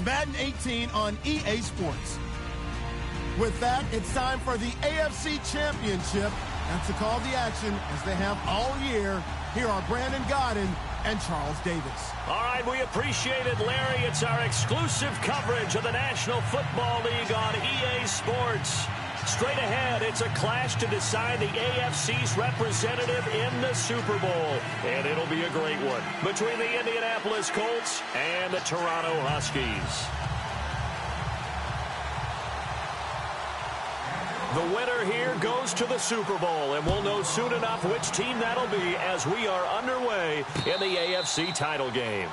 Madden 18 on EA Sports. With that, it's time for the AFC Championship. That's the call to action as they have all year. Here are Brandon Godden and Charles Davis. All right, we appreciate it, Larry. It's our exclusive coverage of the National Football League on EA Sports. Straight ahead, it's a clash to decide the AFC's representative in the Super Bowl. And it'll be a great one between the Indianapolis Colts and the Toronto Huskies. The winner here goes to the Super Bowl, and we'll know soon enough which team that'll be as we are underway in the AFC title game.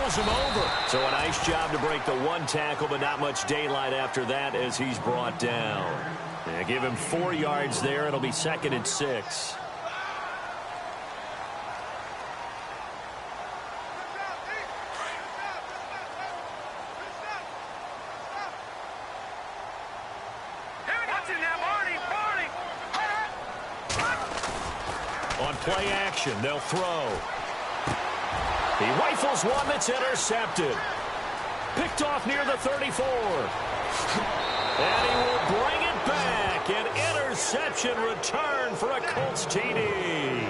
Him over. So a nice job to break the one tackle, but not much daylight after that as he's brought down. Give him 4 yards there. It'll be 2nd and 6. On play action, they'll throw. He rifles one that's intercepted. Picked off near the 34. And he will bring it back. An interception return for a Colts TD.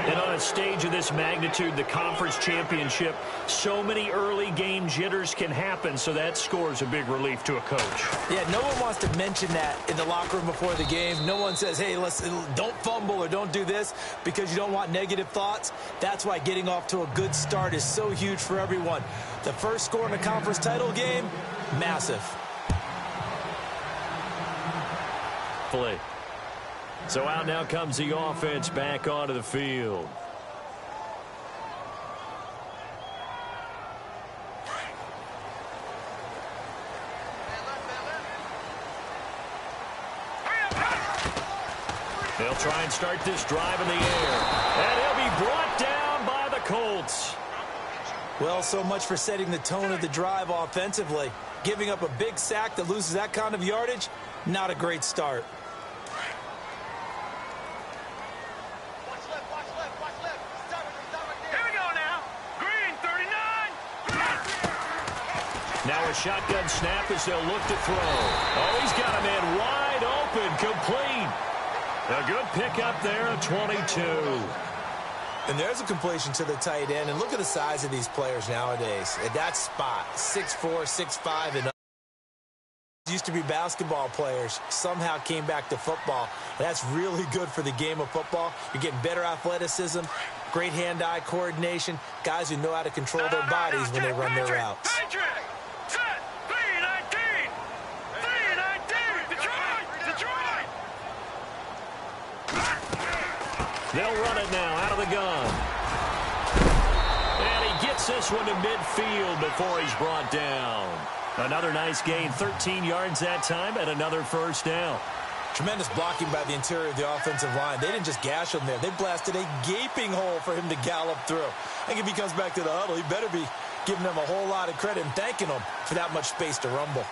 And on a stage of this magnitude, the conference championship, so many early game jitters can happen, so that scores a big relief to a coach. Yeah, no one wants to mention that in the locker room before the game. No one says, hey, don't fumble or don't do this because you don't want negative thoughts. That's why getting off to a good start is so huge for everyone. The first score in a conference title game, massive. Play. So out now comes the offense back onto the field. They'll try and start this drive in the air. And he'll be brought down by the Colts. Well, so much for setting the tone of the drive offensively. Giving up a big sack that loses that kind of yardage, not a great start. Now a shotgun snap as they'll look to throw. Oh, he's got a man wide open, complete. A good pickup there at 22. And there's a completion to the tight end. And look at the size of these players nowadays. At that spot, 6'4", 6'5", and used to be basketball players, somehow came back to football. That's really good for the game of football. You're getting better athleticism, great hand-eye coordination, guys who know how to control their bodies when they run their routes. They'll run it now out of the gun. And he gets this one to midfield before he's brought down. Another nice gain, 13 yards that time, and another first down. Tremendous blocking by the interior of the offensive line. They didn't just gash him there. They blasted a gaping hole for him to gallop through. I think if he comes back to the huddle, he better be giving them a whole lot of credit and thanking them for that much space to rumble.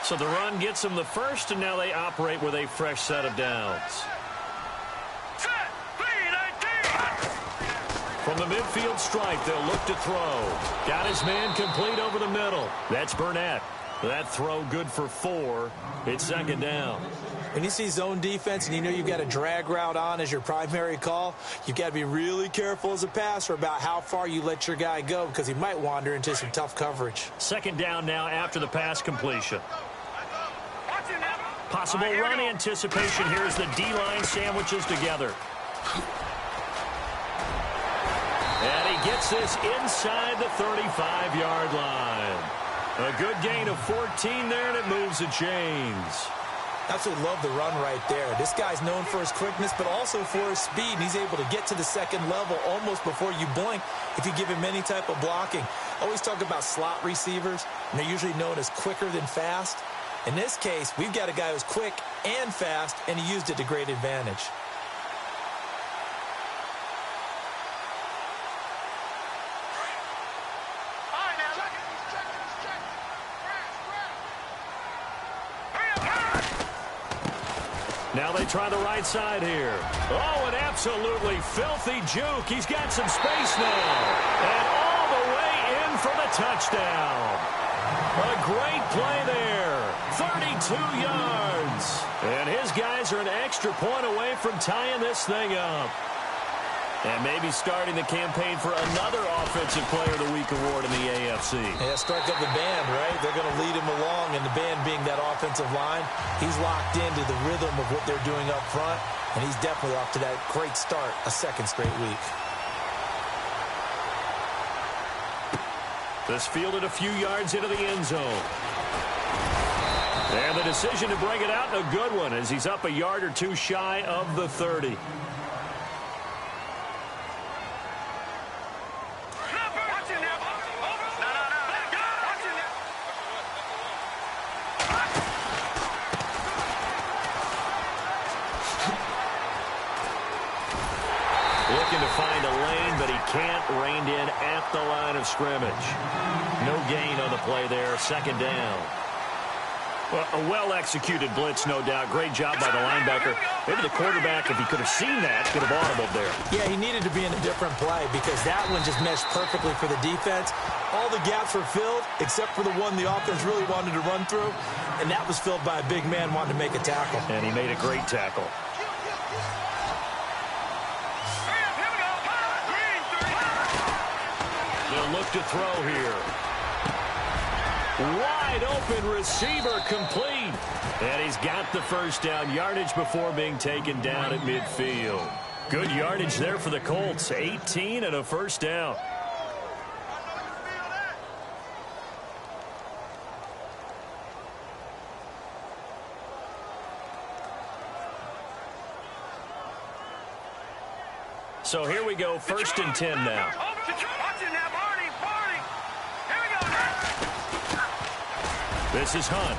So the run gets them the first, and now they operate with a fresh set of downs. From the midfield stripe, they'll look to throw. Got his man complete over the middle. That's Burnett. That throw good for 4. It's 2nd down. When you see zone defense and you know you've got a drag route on as your primary call, you've got to be really careful as a passer about how far you let your guy go because he might wander into some tough coverage. 2nd down now after the pass completion. Possible run anticipation here as the D-line sandwiches together. And he gets this inside the 35-yard line. A good gain of 14 there, and it moves the chains. Absolutely love the run right there. This guy's known for his quickness, but also for his speed. And he's able to get to the second level almost before you blink if you give him any type of blocking. Always talk about slot receivers, and they're usually known as quicker than fast. In this case, we've got a guy who's quick and fast, and he used it to great advantage. Now they try the right side here. Oh, an absolutely filthy juke. He's got some space now. And all the way in for the touchdown. A great play there. 32 yards. And his guys are an extra point away from tying this thing up. And maybe starting the campaign for another Offensive Player of the Week award in the AFC. Yeah, strike up the band, right? They're going to lead him along, and the band being that offensive line, he's locked into the rhythm of what they're doing up front, and he's definitely off to that great start, a second straight week. This fielded a few yards into the end zone. And the decision to bring it out, a good one, as he's up a yard or two shy of the 30. Looking to find a lane, but he can't. Reined in at the line of scrimmage. No gain on the play there. Second down. Well, a well-executed blitz, no doubt. Great job by the linebacker. Maybe the quarterback, if he could have seen that, could have audibled there. Yeah, he needed to be in a different play because that one just meshed perfectly for the defense. All the gaps were filled except for the one the offense really wanted to run through, and that was filled by a big man wanting to make a tackle. And he made a great tackle. They'll look to throw here. Wide open receiver complete. And he's got the first down. Yardage before being taken down at midfield. Good yardage there for the Colts. 18 and a first down. So here we go, 1st and 10 now. This is Hunt.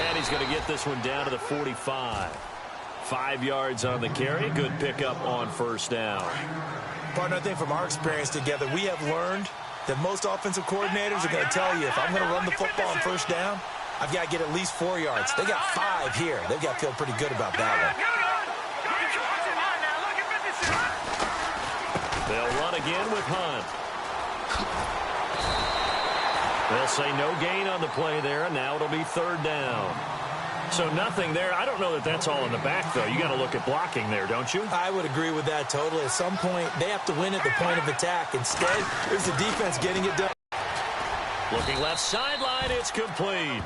And he's going to get this one down to the 45. 5 yards on the carry. Good pickup on first down. Partner, I think from our experience together, we have learned that most offensive coordinators are going to tell you, if I'm going to run the football on first down, I've got to get at least 4 yards. They got 5 here. They've got to feel pretty good about that one. They'll run again with Hunt. They'll say no gain on the play there, and now it'll be 3rd down. So nothing there. I don't know that that's all in the back, though. You got to look at blocking there, don't you? I would agree with that totally. At some point, they have to win at the point of attack. Instead, there's the defense getting it done. Looking left sideline, it's complete.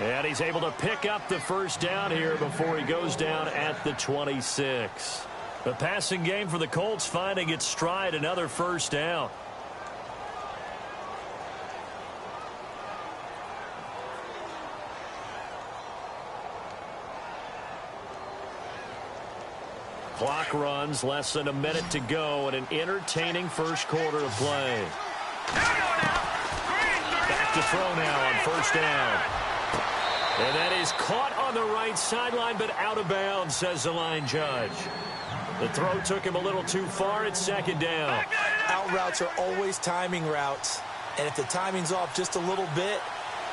And he's able to pick up the first down here before he goes down at the 26. The passing game for the Colts finding its stride, another first down. Clock runs, less than a minute to go, and an entertaining first quarter of play. Back to throw now on first down. And that is caught on the right sideline, but out of bounds, says the line judge. The throw took him a little too far. It's 2nd down. Out routes are always timing routes, and if the timing's off just a little bit,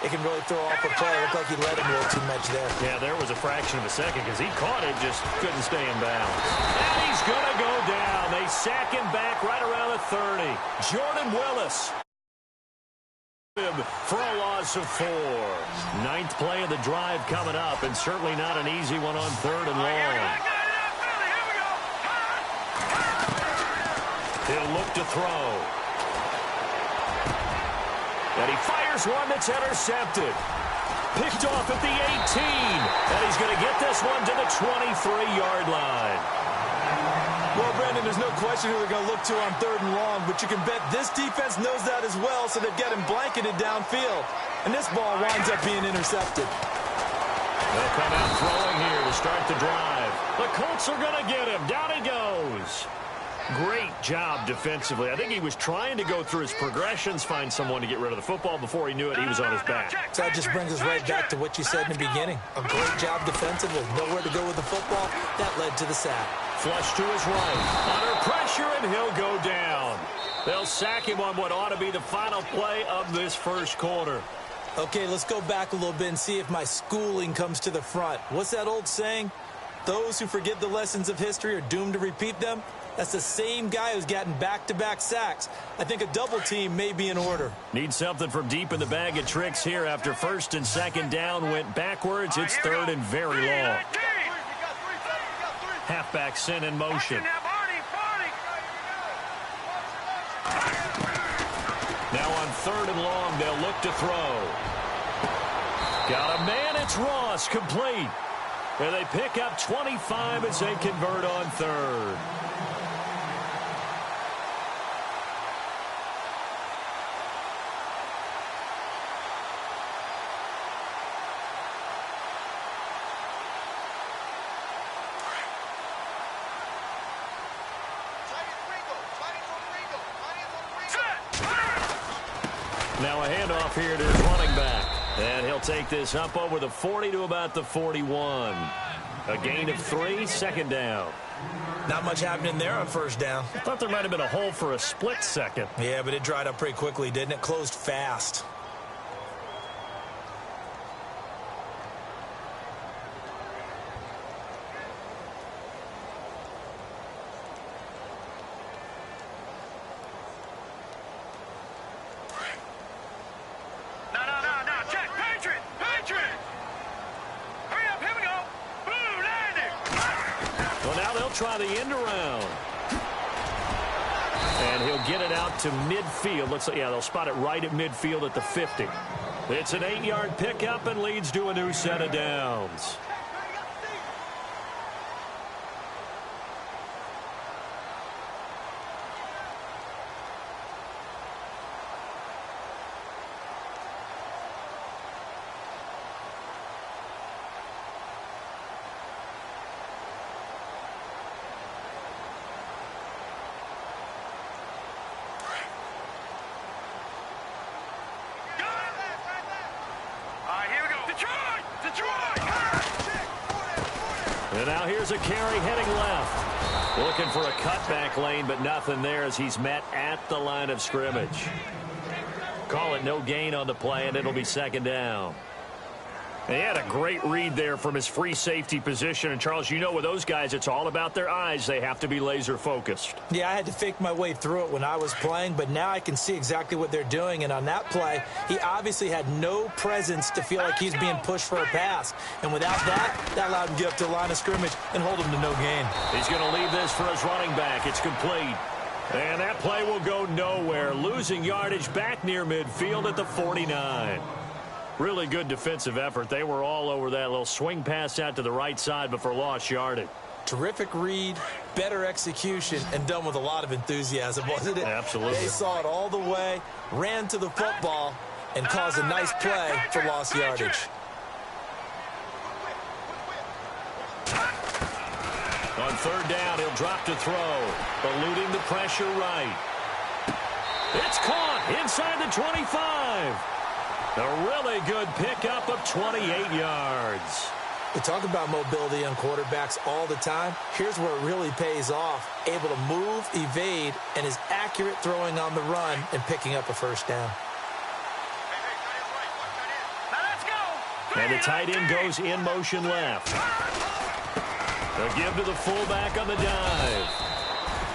it can really throw off a play. It looked like he let him a little too much there. Yeah, there was a fraction of a second because he caught it, just couldn't stay in bounds. And he's going to go down. They sack him back right around the 30. Jordan Willis for a loss of 4. 9th play of the drive coming up, and certainly not an easy one on 3rd and long. He'll look to throw. And he fires one that's intercepted. Picked off at the 18. And he's going to get this one to the 23-yard line. Well, Brandon, there's no question who they're going to look to on 3rd and long, but you can bet this defense knows that as well, so they've got him blanketed downfield. And this ball winds up being intercepted. They'll come out throwing here to start the drive. The Colts are going to get him. Down he goes. Great job defensively. I think he was trying to go through his progressions, find someone to get rid of the football. Before he knew it, he was on his back. So that just brings us right back to what you said in the beginning. A great job defensively. Nowhere to go with the football. That led to the sack. Flush to his right. Under pressure, and he'll go down. They'll sack him on what ought to be the final play of this first quarter. Okay, let's go back a little bit and see if my schooling comes to the front. What's that old saying? Those who forget the lessons of history are doomed to repeat them. That's the same guy who's gotten back-to-back sacks. I think a double team may be in order. Need something from deep in the bag of tricks here after first and second down went backwards. It's third and very long. Halfback sent in motion. Now on third and long, they'll look to throw. Got a man, it's Ross, complete. And they pick up 25 as they convert on third. Now a handoff here to his running back. And he'll take this up over the 40 to about the 41. A gain of 3, second down. Not much happening there on first down. I thought there might have been a hole for a split second. Yeah, but it dried up pretty quickly, didn't it? Closed fast. Try the end around. And he'll get it out to midfield. Looks like, yeah, they'll spot it right at midfield at the 50. It's an 8-yard pickup and leads to a new set of downs. And now here's a carry heading left. Looking for a cutback lane, but nothing there as he's met at the line of scrimmage. Call it no gain on the play, and it'll be second down. And he had a great read there from his free safety position. And, Charles, you know with those guys, it's all about their eyes. They have to be laser focused. Yeah, I had to fake my way through it when I was playing, but now I can see exactly what they're doing. And on that play, he obviously had no presence to feel like he's being pushed for a pass. And without that, that allowed him to get up to the line of scrimmage and hold him to no gain. He's going to leave this for his running back. It's complete. And that play will go nowhere. Losing yardage back near midfield at the 49. Really good defensive effort. They were all over that little swing pass out to the right side before lost yardage. Terrific read, better execution, and done with a lot of enthusiasm, wasn't it? Absolutely. They saw it all the way, ran to the football, and caused a nice play for lost yardage. On third down, he'll drop to throw, eluding the pressure right. It's caught inside the 25. A really good pickup of 28 yards. We talk about mobility on quarterbacks all the time. Here's where it really pays off. Able to move, evade, and is accurate throwing on the run and picking up a first down. And the tight end goes in motion left. They'll give to the fullback on the dive.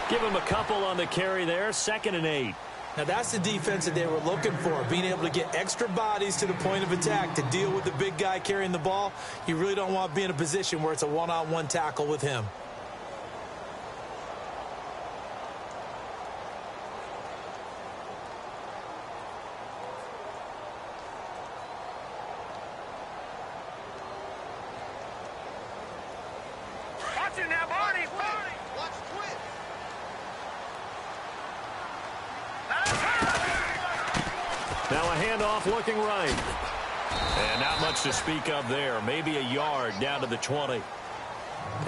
Give him a couple on the carry there. 2nd and 8. Now, that's the defense that they were looking for, being able to get extra bodies to the point of attack to deal with the big guy carrying the ball. You really don't want to be in a position where it's a one-on-one tackle with him. Watch it now, Barney. Watch twist. Now a handoff looking right. And not much to speak of there. Maybe a yard down to the 20.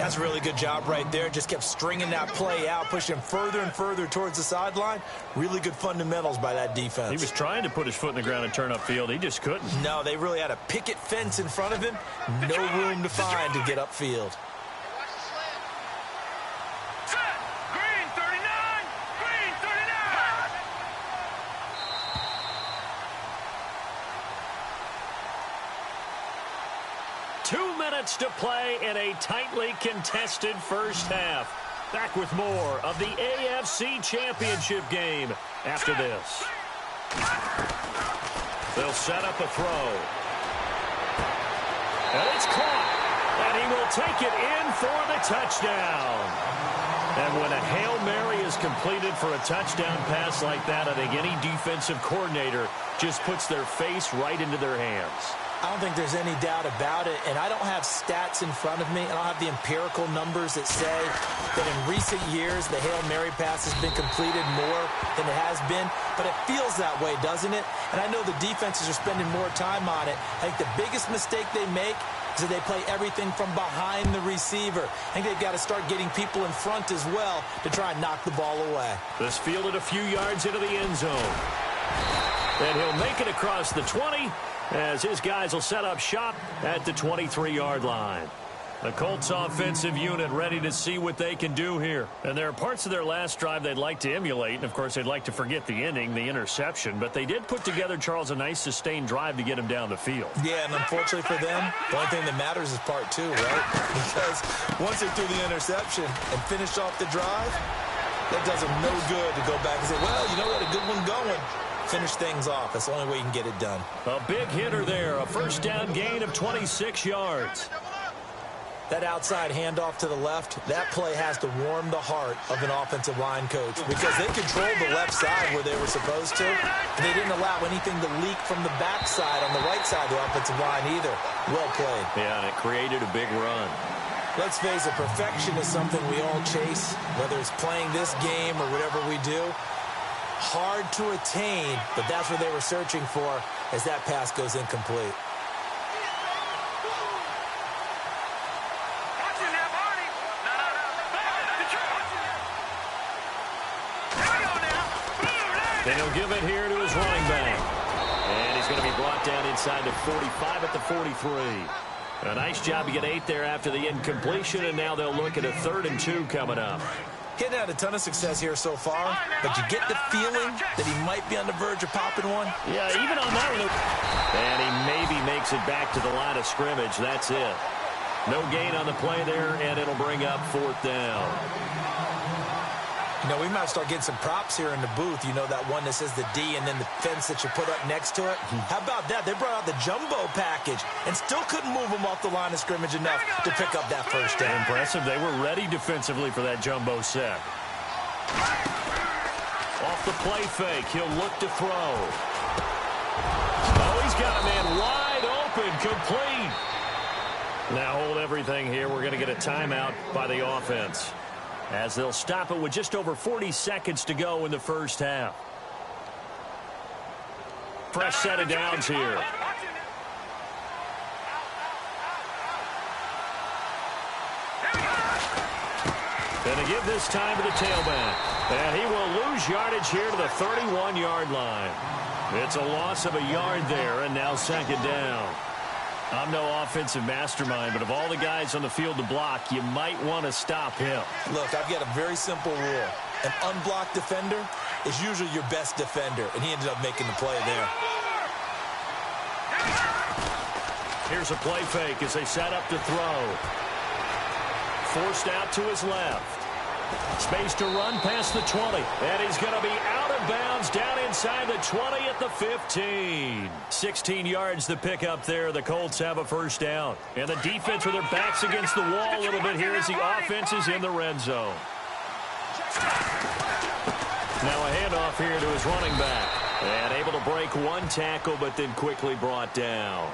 That's a really good job right there. Just kept stringing that play out, pushing him further and further towards the sideline. Really good fundamentals by that defense. He was trying to put his foot in the ground and turn upfield. He just couldn't. No, they really had a picket fence in front of him. No room to find to get upfield. Green 39! Green 39! 2 minutes to play in a tightly contested first half. Back with more of the AFC Championship game after this. They'll set up a throw. And it's caught. And he will take it in for the touchdown. And when a Hail Mary is completed for a touchdown pass like that, I think any defensive coordinator just puts their face right into their hands. I don't think there's any doubt about it, and I don't have stats in front of me. I don't have the empirical numbers that say that in recent years the Hail Mary pass has been completed more than it has been, but it feels that way, doesn't it? And I know the defenses are spending more time on it. I think the biggest mistake they make is that they play everything from behind the receiver. I think they've got to start getting people in front as well to try and knock the ball away. This fielded a few yards into the end zone. And he'll make it across the 20 as his guys will set up shop at the 23-yard line. The Colts offensive unit ready to see what they can do here. And there are parts of their last drive they'd like to emulate. And, of course, they'd like to forget the ending, the interception. But they did put together, Charles, a nice sustained drive to get him down the field. Yeah, and unfortunately for them, the only thing that matters is part two, right? Because once they threw the interception and finished off the drive, that does them no good to go back and say, well, you know what, a good one going. Finish things off. That's the only way you can get it done. A big hitter there. A first down gain of 26 yards. That outside handoff to the left, that play has to warm the heart of an offensive line coach because they controlled the left side where they were supposed to, and they didn't allow anything to leak from the backside on the right side of the offensive line either. Well played. Yeah, and it created a big run. Let's face it, perfection is something we all chase, whether it's playing this game or whatever we do. Hard to attain, but that's what they were searching for as that pass goes incomplete. Then he'll give it here to his running back. And he's going to be brought down inside the 45 at the 43. A nice job to get 8 there after the incompletion, and now they'll look at a 3rd and 2 coming up. Hitting had a ton of success here so far, but you get the feeling that he might be on the verge of popping one. Yeah, even on that one. And he maybe makes it back to the line of scrimmage. That's it. No gain on the play there, and it'll bring up 4th down. You know, we might start getting some props here in the booth. You know, that one that says the D and then the fence that you put up next to it. How about that? They brought out the jumbo package and still couldn't move them off the line of scrimmage enough to pick up that first down. Impressive. They were ready defensively for that jumbo set. Off the play fake. He'll look to throw. Oh, he's got a man wide open, complete. Now hold everything here. We're going to get a timeout by the offense, as they'll stop it with just over 40 seconds to go in the first half. Fresh set of downs here. Going to give this time to the tailback. And he will lose yardage here to the 31-yard line. It's a loss of a yard there, and now 2nd down. I'm no offensive mastermind, but of all the guys on the field to block, you might want to stop him. Look, I've got a very simple rule. An unblocked defender is usually your best defender, and he ended up making the play there. Here's a play fake as they set up to throw. Forced out to his left. Space to run past the 20. And he's going to be out of bounds down inside the 20 at the 15. 16 yards to pick up there. The Colts have a first down. And the defense with their backs against the wall a little bit here as the offense is in the red zone. Now a handoff here to his running back. And able to break one tackle, but then quickly brought down.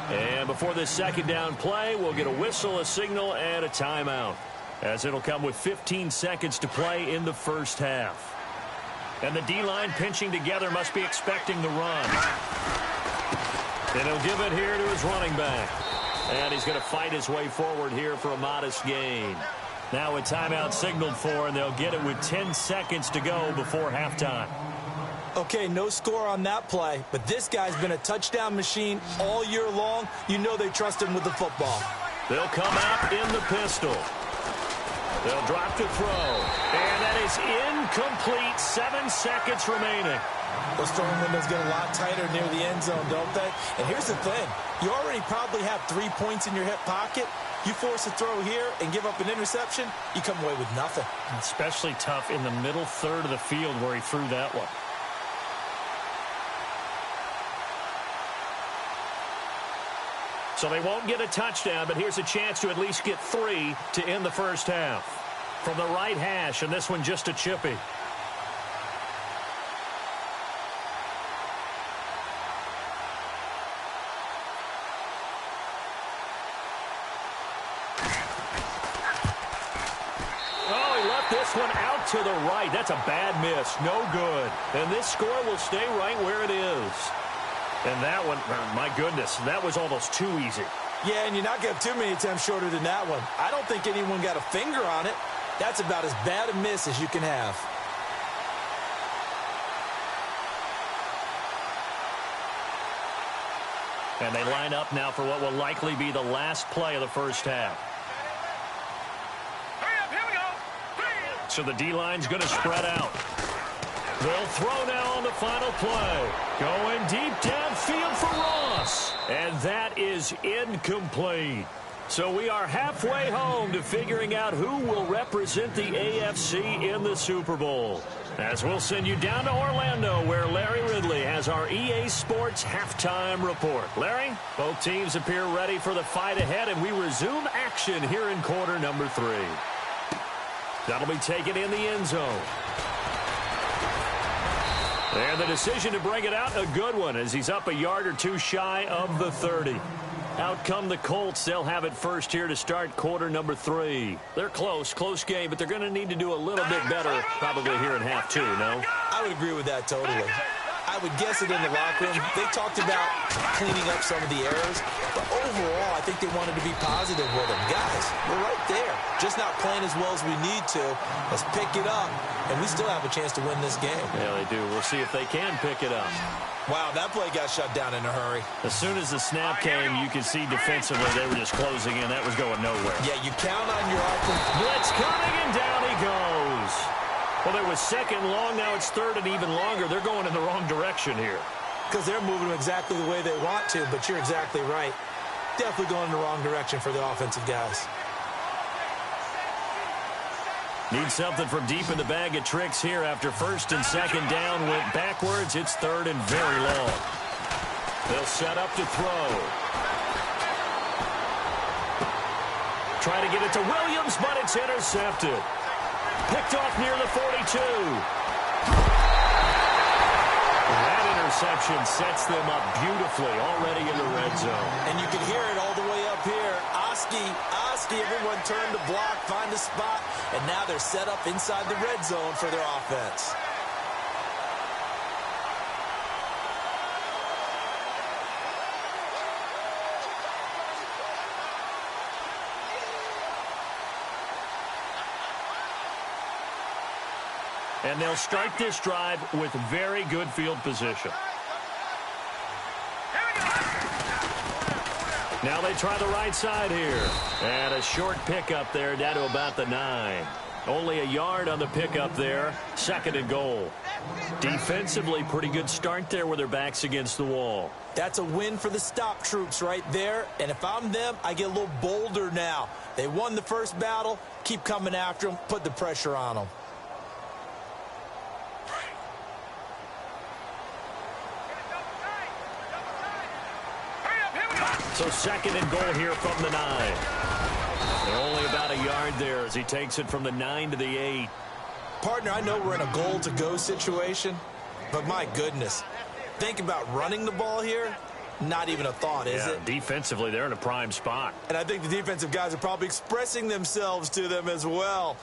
And before this 2nd down play, we'll get a whistle, a signal, and a timeout, as it'll come with 15 seconds to play in the first half. And the D-line pinching together must be expecting the run. And he'll give it here to his running back. And he's going to fight his way forward here for a modest gain. Now a timeout signaled for, and they'll get it with 10 seconds to go before halftime. Okay, no score on that play, but this guy's been a touchdown machine all year long. You know they trust him with the football. They'll come out in the pistol. They'll drop to throw. And that is incomplete. 7 seconds remaining. Those throwing windows get a lot tighter near the end zone, don't they? And here's the thing. You already probably have 3 points in your hip pocket. You force a throw here and give up an interception, you come away with nothing. Especially tough in the middle third of the field where he threw that one. So they won't get a touchdown, but here's a chance to at least get 3 to end the first half. From the right hash, and this one just a chippy. Oh, he left this one out to the right. That's a bad miss. No good. And this score will stay right where it is. And that one, my goodness, that was almost too easy. Yeah, and you're not going to have too many attempts shorter than that one. I don't think anyone got a finger on it. That's about as bad a miss as you can have. And they line up now for what will likely be the last play of the first half. Hurry up, here we go. So the D-line's going to spread out. They'll throw now on the final play. Going deep downfield for Ross. And that is incomplete. So we are halfway home to figuring out who will represent the AFC in the Super Bowl. As we'll send you down to Orlando, where Larry Ridley has our EA Sports halftime report. Larry, both teams appear ready for the fight ahead, and we resume action here in quarter number 3. That'll be taken in the end zone. And the decision to bring it out, a good one, as he's up a yard or two shy of the 30. Out come the Colts. They'll have it first here to start quarter number 3. They're close game, but they're going to need to do a little bit better probably here in half 2, no? I would agree with that totally. I would guess it in the locker room. They talked about cleaning up some of the errors, but overall, I think they wanted to be positive with them. Guys, we're right there. Just not playing as well as we need to. Let's pick it up, and we still have a chance to win this game. Yeah, they do. We'll see if they can pick it up. Wow, that play got shut down in a hurry. As soon as the snap came, you could see defensively they were just closing in. That was going nowhere. Yeah, you count on your offense. Blitz coming, and down he goes. Well, it was second long. Now it's third and even longer. They're going in the wrong direction here. Because they're moving exactly the way they want to, but you're exactly right. Definitely going in the wrong direction for the offensive guys. Need something from deep in the bag of tricks here after first and second down went backwards. It's third and very long. They'll set up to throw. Try to get it to Williams, but it's intercepted. Picked off near the 42. That interception sets them up beautifully already in the red zone. And you can hear it all the way up here. Oski, everyone turned to block, find a spot, and now they're set up inside the red zone for their offense. And they'll start this drive with very good field position. Now they try the right side here. And a short pickup there down to about the 9. Only a yard on the pickup there. Second and goal. Defensively, pretty good start there with their backs against the wall. That's a win for the stop troops right there. And if I'm them, I get a little bolder now. They won the first battle. Keep coming after them. Put the pressure on them. So second and goal here from the 9. They're only about a yard there as he takes it from the 9 to the 8. Partner, I know we're in a goal-to-go situation, but my goodness, think about running the ball here. Not even a thought, is it? Defensively, they're in a prime spot. And I think the defensive guys are probably expressing themselves to them as well.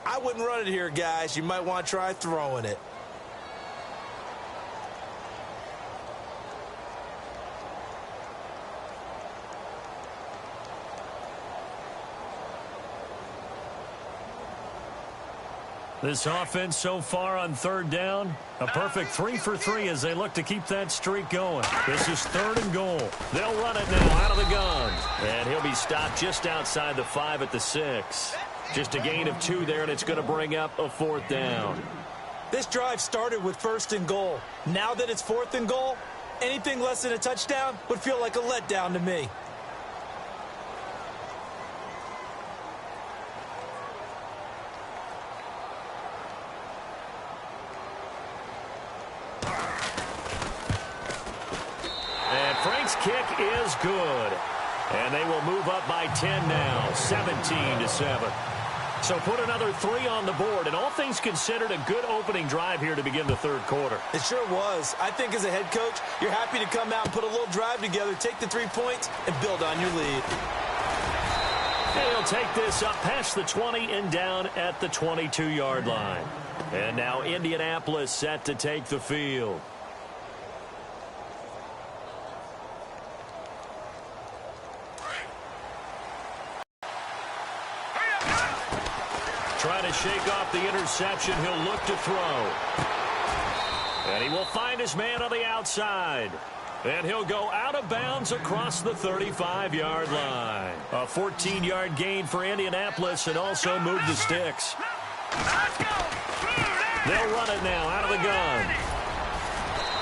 I wouldn't run it here, guys. You might want to try throwing it. This offense so far on third down, a perfect 3 for 3 as they look to keep that streak going. This is 3rd and goal. They'll run it now out of the gun. And he'll be stopped just outside the 5 at the 6. Just a gain of 2 there, and it's going to bring up a 4th down. This drive started with 1st and goal. Now that it's 4th and goal, anything less than a touchdown would feel like a letdown to me. Frank's kick is good. And they will move up by 10 now, 17-7. So put another 3 on the board, and all things considered, a good opening drive here to begin the 3rd quarter. It sure was. I think as a head coach, you're happy to come out and put a little drive together, take the 3 points, and build on your lead. And he'll take this up past the 20 and down at the 22-yard line. And now Indianapolis set to take the field. Trying to shake off the interception. He'll look to throw. And he will find his man on the outside. And he'll go out of bounds across the 35-yard line. A 14-yard gain for Indianapolis and also move the sticks. They'll run it now out of the gun.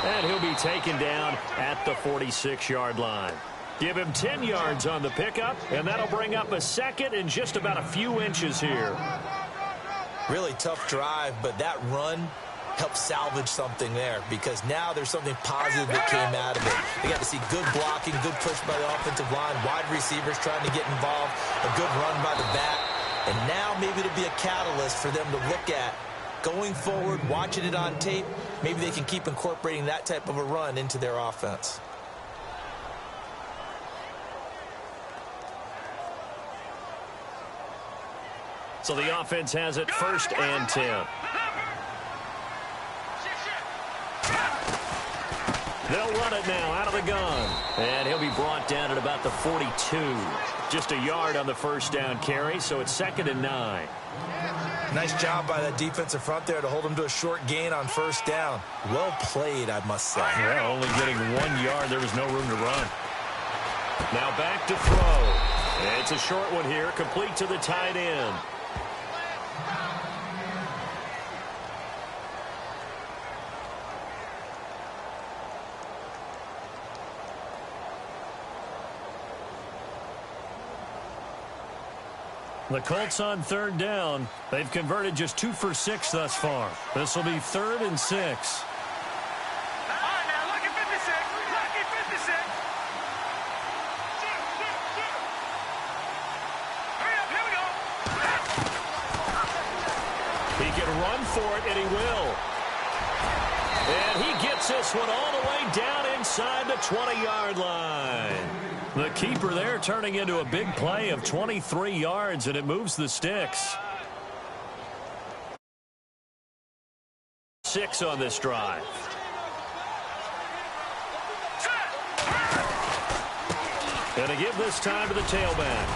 And he'll be taken down at the 46-yard line. Give him 10 yards on the pickup, and that'll bring up a 2nd and just about a few inches here. Really tough drive, but that run helped salvage something there because now there's something positive that came out of it. They got to see good blocking, good push by the offensive line, wide receivers trying to get involved, a good run by the back, and now maybe it'll be a catalyst for them to look at going forward, watching it on tape. Maybe they can keep incorporating that type of a run into their offense. So the offense has it 1st and 10. They'll run it now out of the gun. And he'll be brought down at about the 42. Just a yard on the 1st down carry, so it's 2nd and 9. Nice job by that defensive front there to hold him to a short gain on 1st down. Well played, I must say. Yeah, only getting 1 yard. There was no room to run. Now back to throw. It's a short one here, complete to the tight end. The Colts on 3rd down. They've converted just 2 for 6 thus far. This will be 3rd and 6. All right, now look at 56. Look at 56. Hurry up, here we go. He can run for it, and he will. And he gets this one all the way down inside the 20-yard line. The keeper there turning into a big play of 23 yards, and it moves the sticks. 6 on this drive. Going to give this time to the tailback.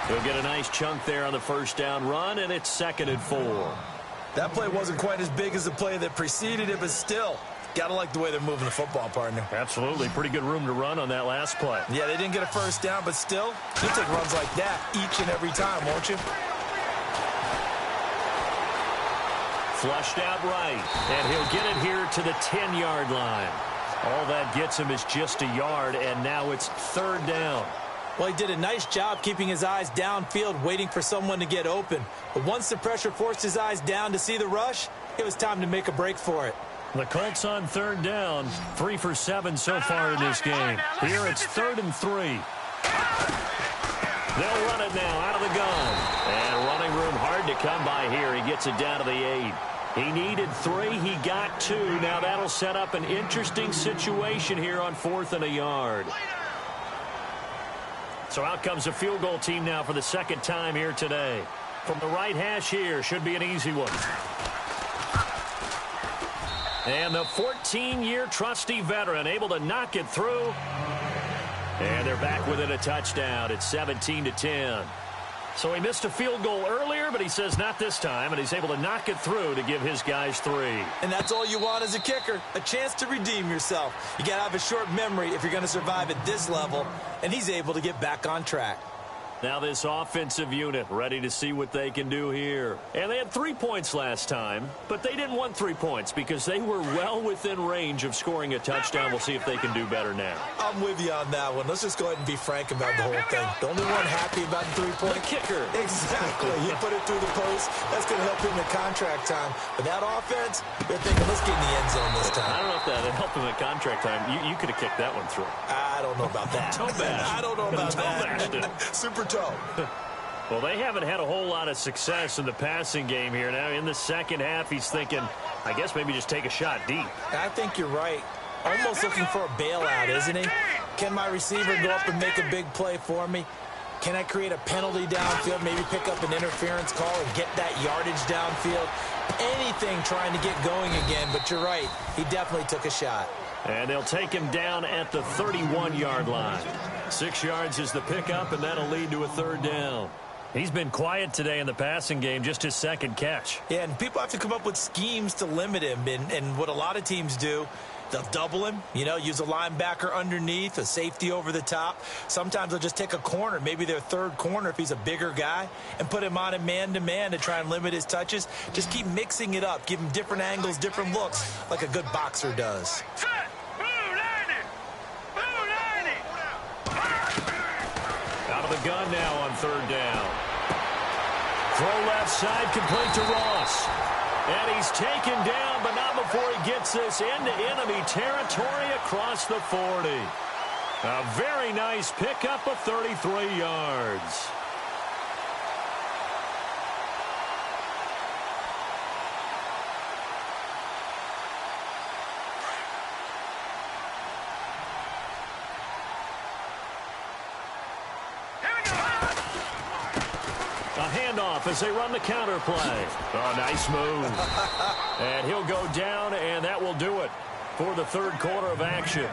He'll get a nice chunk there on the 1st down run, and it's 2nd and 4. That play wasn't quite as big as the play that preceded it, but still, got to like the way they're moving the football, partner. Absolutely. Pretty good room to run on that last play. Yeah, they didn't get a 1st down, but still, you'll take runs like that each and every time, won't you? Flushed out right, and he'll get it here to the 10-yard line. All that gets him is just a yard, and now it's 3rd down. Well, he did a nice job keeping his eyes downfield, waiting for someone to get open. But once the pressure forced his eyes down to see the rush, it was time to make a break for it. The Colts on 3rd down, 3 for 7 so far in this game. Here it's 3rd and 3. They'll run it now out of the gun. And running room hard to come by here. He gets it down to the 8. He needed 3. He got 2. Now that'll set up an interesting situation here on 4th and a yard. So out comes a field goal team now for the 2nd time here today. From the right hash here, should be an easy one. And the 14-year trusty veteran able to knock it through. And they're back within a touchdown. It's 17-10. So he missed a field goal earlier, but he says not this time, and he's able to knock it through to give his guys 3. And that's all you want as a kicker, a chance to redeem yourself. You got to have a short memory if you're going to survive at this level, and he's able to get back on track. Now this offensive unit ready to see what they can do here. And they had 3 points last time, but they didn't want 3 points because they were well within range of scoring a touchdown. We'll see if they can do better now. I'm with you on that one. Let's just go ahead and be frank about the whole thing. The only one happy about the 3-point kicker. Exactly. He put it through the post. That's going to help him in contract time. But that offense, they're thinking, let's get in the end zone this time. I don't know if that helped him at contract time. You could have kicked that one through. I don't know about that. Toe bash. I don't know about that. Super toe. Well, they haven't had a whole lot of success in the passing game here. Now, in the second half, he's thinking, I guess maybe just take a shot deep. I think you're right. Almost looking for a bailout, isn't he? Can my receiver go up and make a big play for me? Can I create a penalty downfield, maybe pick up an interference call and get that yardage downfield? Anything trying to get going again, but you're right. He definitely took a shot. And they'll take him down at the 31-yard line. 6 yards is the pickup, and that'll lead to a 3rd down. He's been quiet today in the passing game, just his 2nd catch. Yeah, and people have to come up with schemes to limit him. And what a lot of teams do, they'll double him, use a linebacker underneath, a safety over the top. Sometimes they'll just take a corner, maybe their 3rd corner if he's a bigger guy, and put him on a man-to-man to try and limit his touches. Just keep mixing it up, give him different angles, different looks, like a good boxer does. Out of the gun now on 3rd down. Throw left side, complete to Ross. And he's taken down, but not before he gets this into enemy territory across the 40. A very nice pickup of 33 yards. As they run the counter play. Oh, nice move. And he'll go down, and that will do it for the 3rd quarter of action.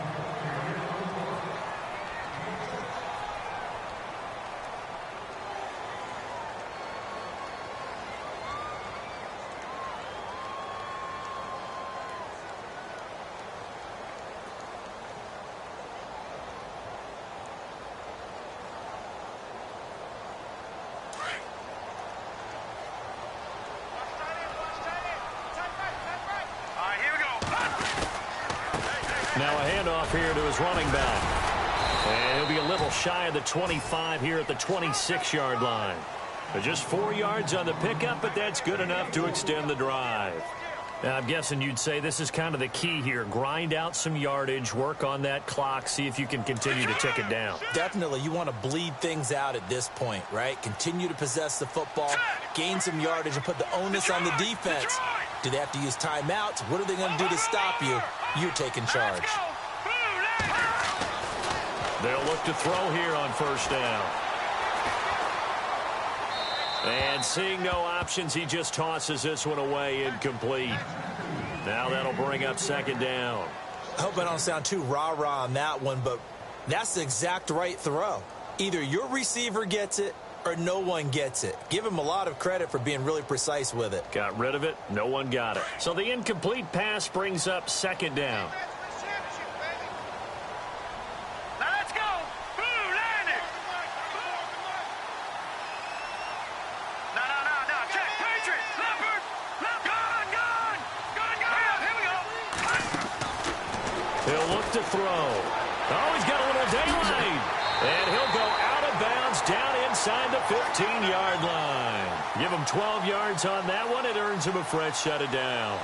Now a handoff here to his running back. And he'll be a little shy of the 25 here at the 26-yard line. But just 4 yards on the pickup, but that's good enough to extend the drive. Now, I'm guessing you'd say this is kind of the key here. Grind out some yardage, work on that clock, see if you can continue to tick it down. Definitely. You want to bleed things out at this point, right? Continue to possess the football, gain some yardage, and put the onus on the defense. Do they have to use timeouts? What are they going to do to stop you? You're taking charge. They'll look to throw here on 1st down. And seeing no options, he just tosses this one away incomplete. Now that'll bring up 2nd down. I hope I don't sound too rah-rah on that one, but that's the exact right throw. Either your receiver gets it or no one gets it. Give him a lot of credit for being really precise with it. Got rid of it. No one got it. So the incomplete pass brings up 2nd down. He'll look to throw. Oh, he's got a little daylight. And he'll go out of bounds down inside the 15-yard line. Give him 12 yards on that one. It earns him a fresh set of downs.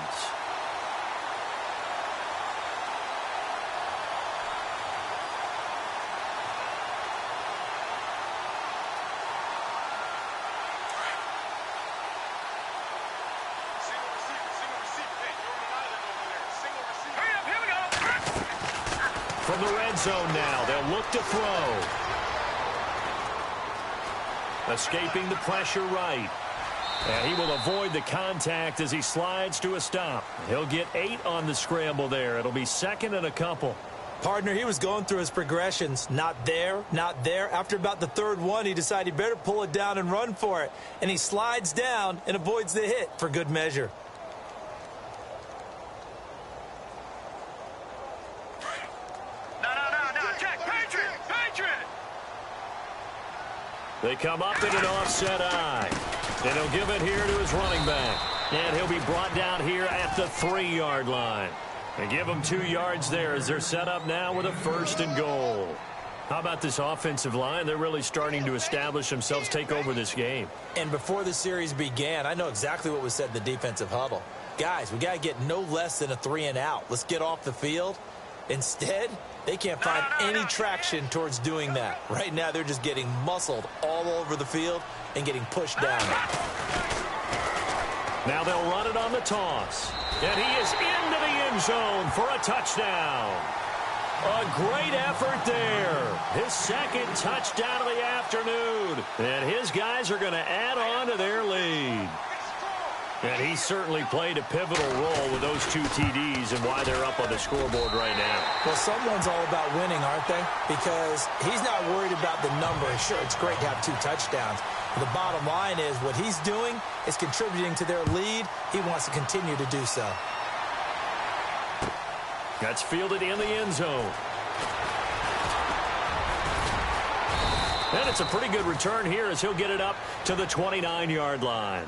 From the red zone now, they'll look to throw. Escaping the pressure right. And he will avoid the contact as he slides to a stop. He'll get 8 on the scramble there. It'll be 2nd and a couple. Partner, he was going through his progressions. Not there, not there. After about the third one, he decided he better pull it down and run for it. And he slides down and avoids the hit for good measure. No. Check. Patriot. They come up in an offset eye. And he'll give it here to his running back. And he'll be brought down here at the 3-yard line. And give them 2 yards there as they're set up now with a 1st and goal. How about this offensive line? They're really starting to establish themselves, take over this game. And before the series began, I know exactly what was said in the defensive huddle. Guys, we got to get no less than a 3-and-out. Let's get off the field. Instead, they can't find any traction towards doing that. Right now, they're just getting muscled all over the field and getting pushed down. Now they'll run it on the toss. And he is into the end zone for a touchdown. A great effort there. His 2nd touchdown of the afternoon. And his guys are going to add on to their lead. And he certainly played a pivotal role with those 2 TDs and why they're up on the scoreboard right now. Well, someone's all about winning, aren't they? Because he's not worried about the number. Sure, it's great to have 2 touchdowns. But the bottom line is what he's doing is contributing to their lead. He wants to continue to do so. That's fielded in the end zone. And it's a pretty good return here as he'll get it up to the 29-yard line.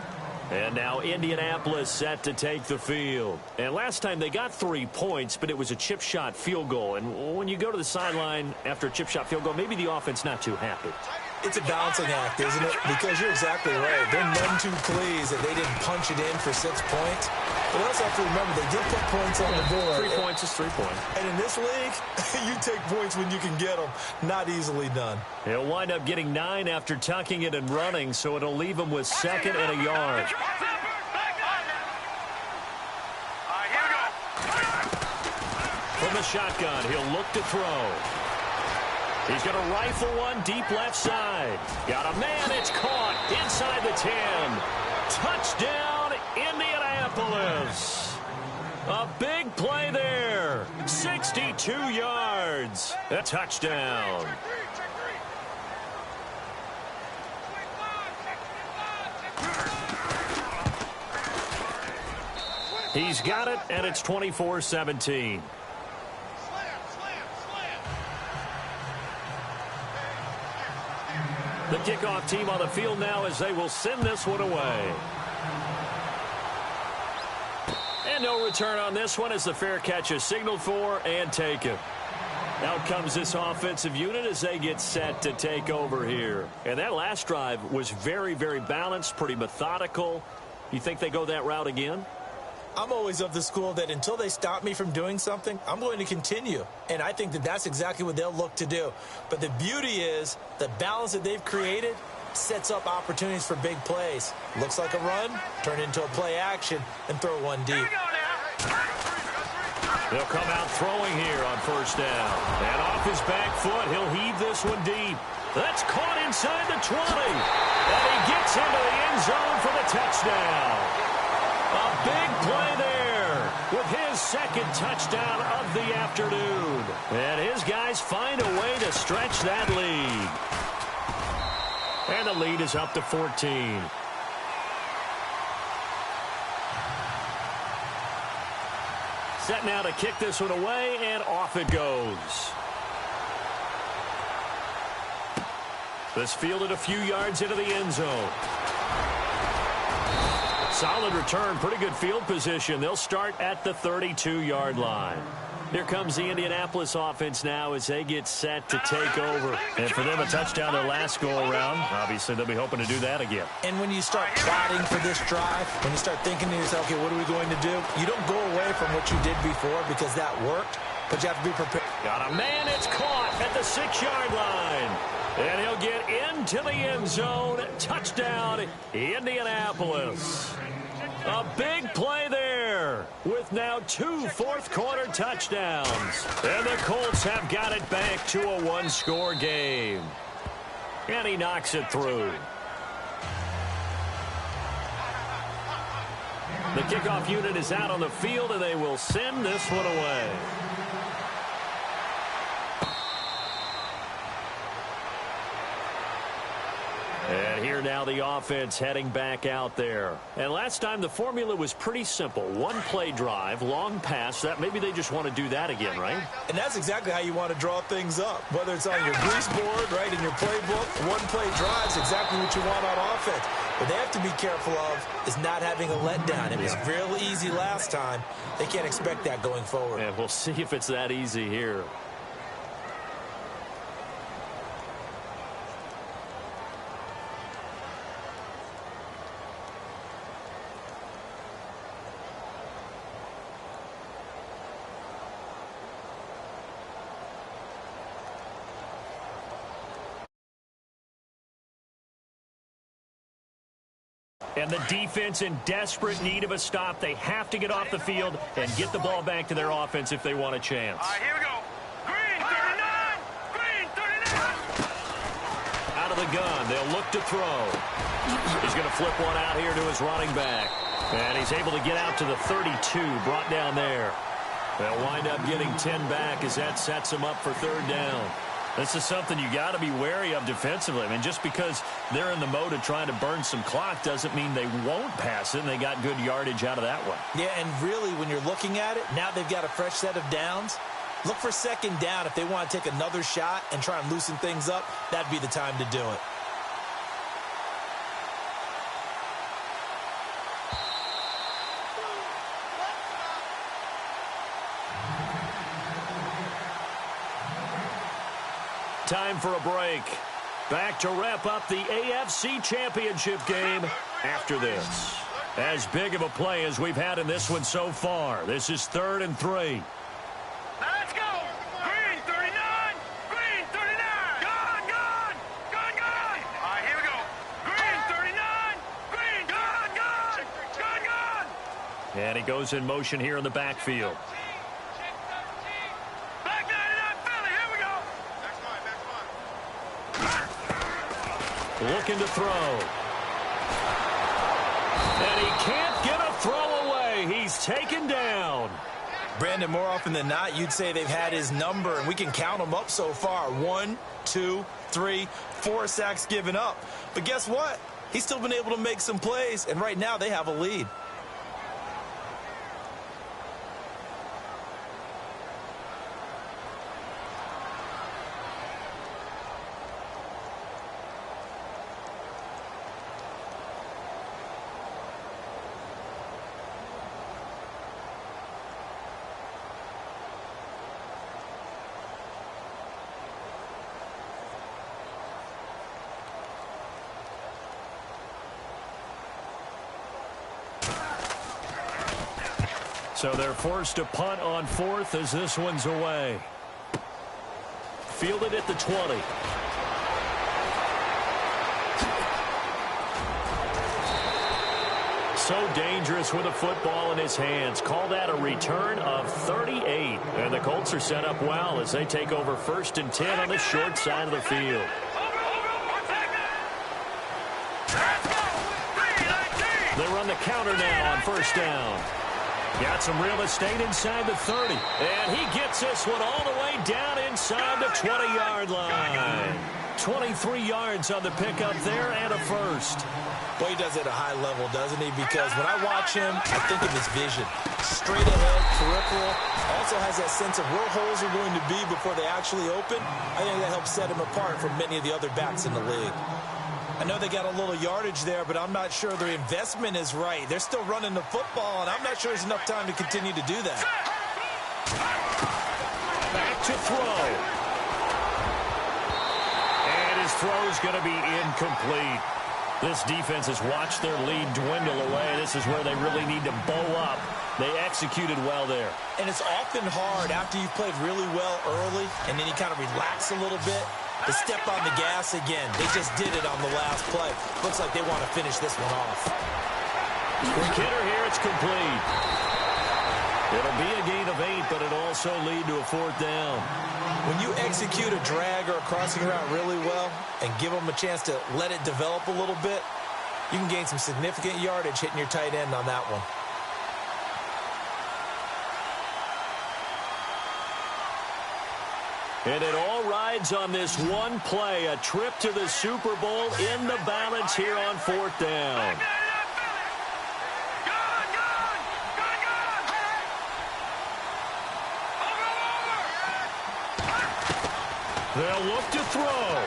And now Indianapolis set to take the field. And last time they got 3 points, but it was a chip shot field goal. And when you go to the sideline after a chip shot field goal, maybe the offense not too happy. It's a balancing act, isn't it? Because you're exactly right. They're none too pleased that they didn't punch it in for 6 points. But also have to remember, they did put points on the board. 3 points is 3 points. And in this league, you take points when you can get them. Not easily done. He'll wind up getting 9 after tucking it and running, so it'll leave him with 2nd and a yard. From the shotgun, he'll look to throw. He's going to rifle one deep left side. Got a man, it's caught inside the 10. Touchdown, Indianapolis. A big play there. 62 yards. A touchdown. He's got it, and it's 24-17. The kickoff team on the field now as they will send this one away. And no return on this one as the fair catch is signaled for and taken. Out comes this offensive unit as they get set to take over here. And that last drive was very, very balanced, pretty methodical. You think they go that route again? I'm always of the school that until they stop me from doing something, I'm going to continue. And I think that that's exactly what they'll look to do. But the beauty is the balance that they've created sets up opportunities for big plays. Looks like a run, turn into a play action, and throw one deep. They'll come out throwing here on 1st down. And off his back foot, he'll heave this one deep. That's caught inside the 20. And he gets into the end zone for the touchdown. A big play there with his 2nd touchdown of the afternoon. And his guys find a way to stretch that lead. And the lead is up to 14. Set now to kick this one away, and off it goes. This fielded a few yards into the end zone. Solid return, pretty good field position. They'll start at the 32-yard line. Here comes the Indianapolis offense now as they get set to take over. And for them, a touchdown their last go-around. Obviously, they'll be hoping to do that again. And when you start plotting for this drive, when you start thinking to yourself, okay, what are we going to do? You don't go away from what you did before because that worked, but you have to be prepared. Got a man, it's caught at the 6-yard line. And he'll get into the end zone. Touchdown, Indianapolis. A big play there with now 2 fourth-quarter touchdowns. And the Colts have got it back to a 1-score game. And he knocks it through. The kickoff unit is out on the field, and they will send this one away. And here now the offense heading back out there. And last time the formula was pretty simple. One play drive, long pass. That maybe they just want to do that again, right? And that's exactly how you want to draw things up. Whether it's on your grease board, right, in your playbook, one play drive is exactly what you want on offense. What they have to be careful of is not having a letdown. It was real easy last time. They can't expect that going forward. And we'll see if it's that easy here. And the defense in desperate need of a stop. They have to get off the field and get the ball back to their offense if they want a chance. All right, here we go. Green 39. Green 39. Out of the gun. They'll look to throw. He's going to flip one out here to his running back. And he's able to get out to the 32, brought down there. They'll wind up getting 10 back as that sets him up for third down. This is something you got to be wary of defensively. I mean, just because they're in the mode of trying to burn some clock doesn't mean they won't pass it, and they got good yardage out of that one. Yeah, and really, when you're looking at it, now they've got a fresh set of downs. Look for second down if they want to take another shot and try and loosen things up. That'd be the time to do it. Time for a break. Back to wrap up the AFC Championship game after this. As big of a play as we've had in this one so far. This is 3rd and 3. Now let's go. Green 39. Green 39. Gone, gone. Gone, gone. All right, here we go. Green 39. Green, gone, gone. Gone, gone. And he goes in motion here in the backfield. Looking to throw. And he can't get a throw away. He's taken down. Brandon, more often than not, you'd say they've had his number, and we can count them up so far. 1, 2, 3, 4 sacks given up. But guess what? He's still been able to make some plays, and right now they have a lead. So they're forced to punt on 4th as this one's away. Fielded at the 20. So dangerous with a football in his hands. Call that a return of 38. And the Colts are set up well as they take over 1st and 10 on the short side of the field. They run the counter now on 1st down. Got some real estate inside the 30. And he gets this one all the way down inside the 20-yard line. 23 yards on the pickup there and a first. Well, he does it at a high level, doesn't he? Because when I watch him, I think of his vision. Straight ahead, peripheral. Also has that sense of where holes are going to be before they actually open. I think that helps set him apart from many of the other backs in the league. I know they got a little yardage there, but I'm not sure their investment is right. They're still running the football, and I'm not sure there's enough time to continue to do that. Back to throw. And his throw's going to be incomplete. This defense has watched their lead dwindle away. This is where they really need to bow up. They executed well there. And it's often hard after you've played really well early, and then you kind of relax a little bit, to step on the gas again. They just did it on the last play. Looks like they want to finish this one off. Quick hitter here, it's complete. It'll be a gain of 8, but it'll also lead to a 4th down. When you execute a drag or a crossing route really well and give them a chance to let it develop a little bit, you can gain some significant yardage hitting your tight end on that one. And it all rides on this one play, a trip to the Super Bowl in the balance here on 4th down. They'll look to throw.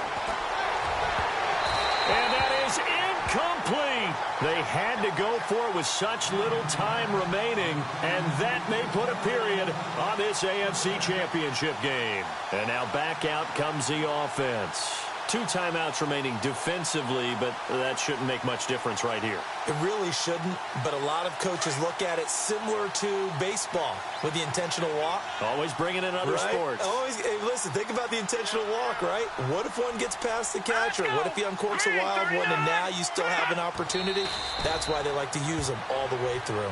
And that is incomplete. They had to go for it with such little time remaining, and that may put a period on this AFC Championship game. And now back out comes the offense. 2 timeouts remaining defensively, but that shouldn't make much difference right here. It really shouldn't, but a lot of coaches look at it similar to baseball with the intentional walk. Always bringing in other sports. Always, hey, listen, think about the intentional walk, right? What if one gets past the catcher? What if he uncorks a wild one and now you still have an opportunity? That's why they like to use them all the way through.